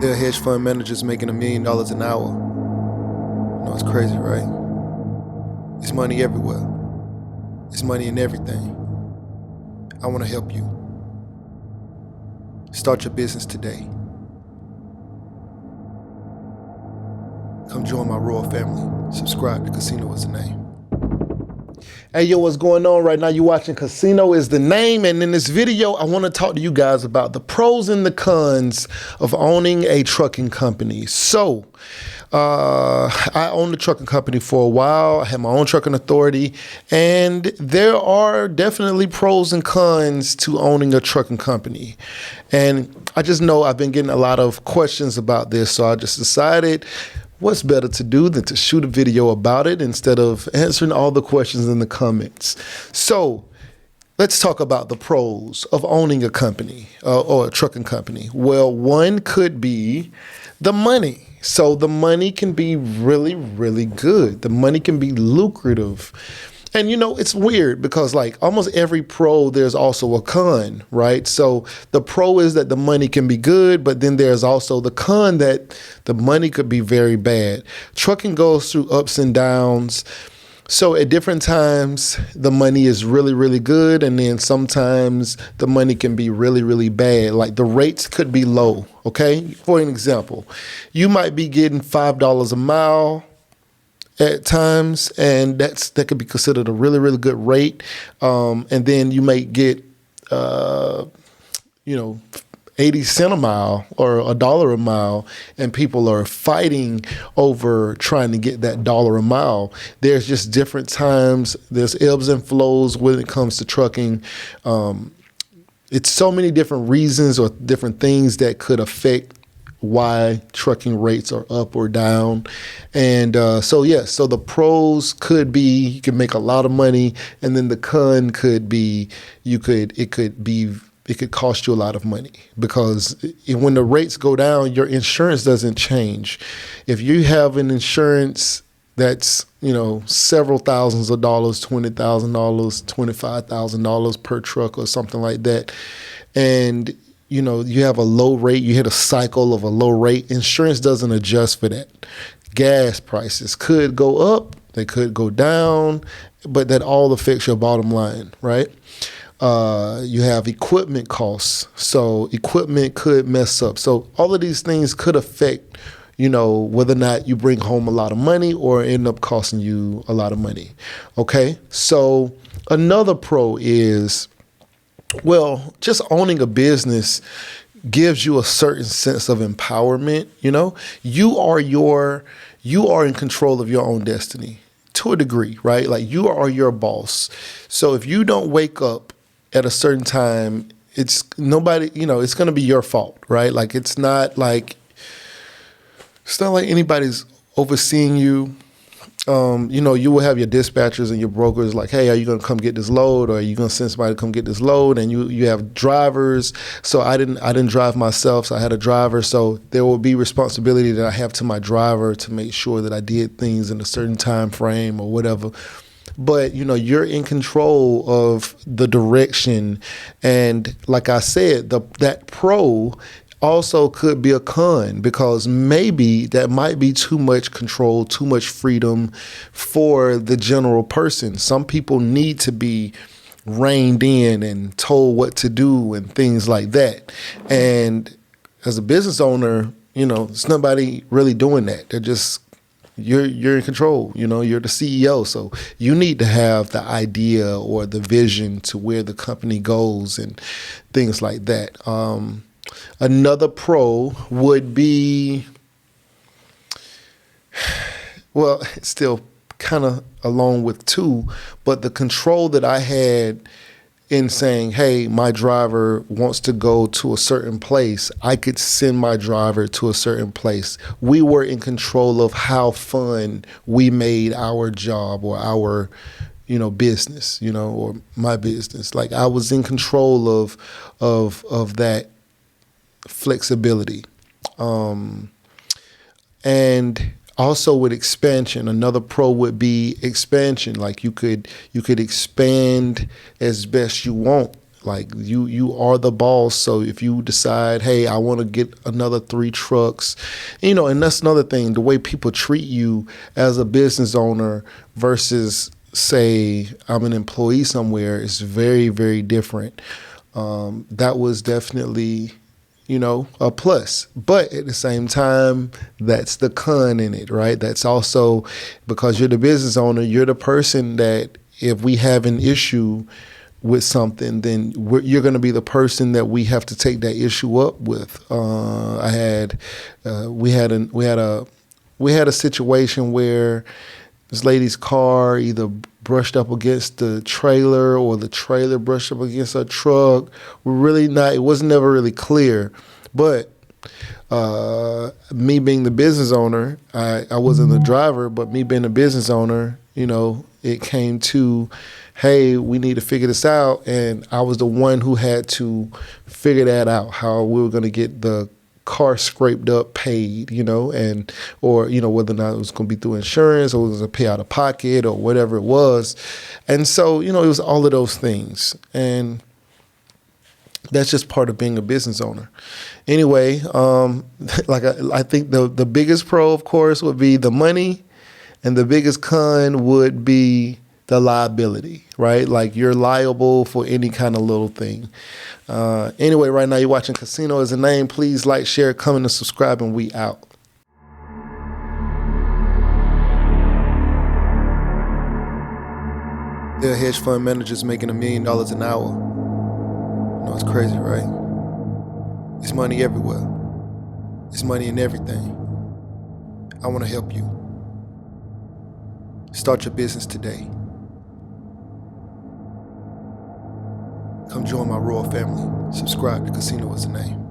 There are hedge fund managers making $1 million an hour. You know, it's crazy, right? It's money everywhere. It's money in everything. I want to help you. Start your business today. Come join my royal family. Subscribe to Casino Is the Name. Hey, yo, what's going on right now? You're watching Casino Is the Name, and in this video, I want to talk to you guys about the pros and the cons of owning a trucking company. So, I owned a trucking company for a while. I had my own trucking authority, and there are definitely pros and cons to owning a trucking company. And I just know I've been getting a lot of questions about this, so I just decided what's better to do than to shoot a video about it instead of answering all the questions in the comments. So let's talk about the pros of owning a company or a trucking company. Well, one could be the money. So the money can be really, really good. The money can be lucrative. And, you know, it's weird because like almost every pro, there's also a con, right? So the pro is that the money can be good, but then there's also the con that the money could be very bad. Trucking goes through ups and downs. So at different times, the money is really, really good. And then sometimes the money can be really, really bad. Like the rates could be low, okay? For an example, you might be getting $5 a mile at times, and that could be considered a really, really good rate. And then you may get, 80 cents a mile or $1 a mile, and people are fighting over trying to get that dollar a mile. There's just different times. There's ebbs and flows when it comes to trucking. It's so many different reasons or different things that could affect why trucking rates are up or down. And so the pros could be you can make a lot of money, and then the con could be it could cost you a lot of money because when the rates go down, your insurance doesn't change. If you have an insurance that's, several thousands of dollars, $20,000, $25,000 per truck or something like that, and you have a low rate, you hit a cycle of a low rate, insurance doesn't adjust for that. Gas prices could go up, they could go down, but that all affects your bottom line, right? You have equipment costs, so equipment could mess up. So all of these things could affect, whether or not you bring home a lot of money or end up costing you a lot of money. Okay, so another pro is, well, just owning a business gives you a certain sense of empowerment. You are in control of your own destiny to a degree, right? Like you are your boss. So if you don't wake up at a certain time, it's going to be your fault, right? Like it's not like anybody's overseeing you. You will have your dispatchers and your brokers like, hey, are you going to come get this load? Or are you going to send somebody to come get this load? And you have drivers. So I didn't drive myself, so I had a driver. So there will be responsibility that I have to my driver to make sure that I did things in a certain time frame or whatever. But, you're in control of the direction. And like I said, that pro also could be a con because maybe that might be too much control, too much freedom for the general person. Some people need to be reined in and told what to do and things like that. And as a business owner, it's nobody really doing that. They're just you're in control, you're the CEO. So you need to have the idea or the vision to where the company goes and things like that. Another pro would be, well, it's still kind of along with two, but the control that I had in saying, hey, my driver wants to go to a certain place, I could send my driver to a certain place. We were in control of how fun we made our job or our, business, or my business. Like I was in control of that flexibility. And also with expansion, another pro would be expansion. Like you could expand as best you want. Like you are the boss. So if you decide, hey, I want to get another 3 trucks, and that's another thing, the way people treat you as a business owner versus, say, I'm an employee somewhere is very, very different. That was definitely, a plus. But at the same time, that's the con in it, right? That's also because you're the business owner, you're the person that if we have an issue with something, then you're going to be the person that we have to take that issue up with. We had a situation where this lady's car either brushed up against the trailer or the trailer brushed up against her truck. It was never really clear. But me being the business owner, I wasn't the driver, but me being the business owner, it came to, hey, we need to figure this out. And I was the one who had to figure that out, how we were going to get the car scraped up, paid, or whether or not it was going to be through insurance or it was a pay out of pocket or whatever it was. And so, it was all of those things. And that's just part of being a business owner. Anyway, I think the biggest pro, of course, would be the money, and the biggest con would be the liability, right? Like you're liable for any kind of little thing. Anyway, right now you're watching Casino is the Name. Please like, share, comment, and subscribe, and we out. There are hedge fund managers making $1 million an hour. It's crazy, right? It's money everywhere. It's money in everything. I want to help you. Start your business today. Come join my royal family. Subscribe to Casino is the Name.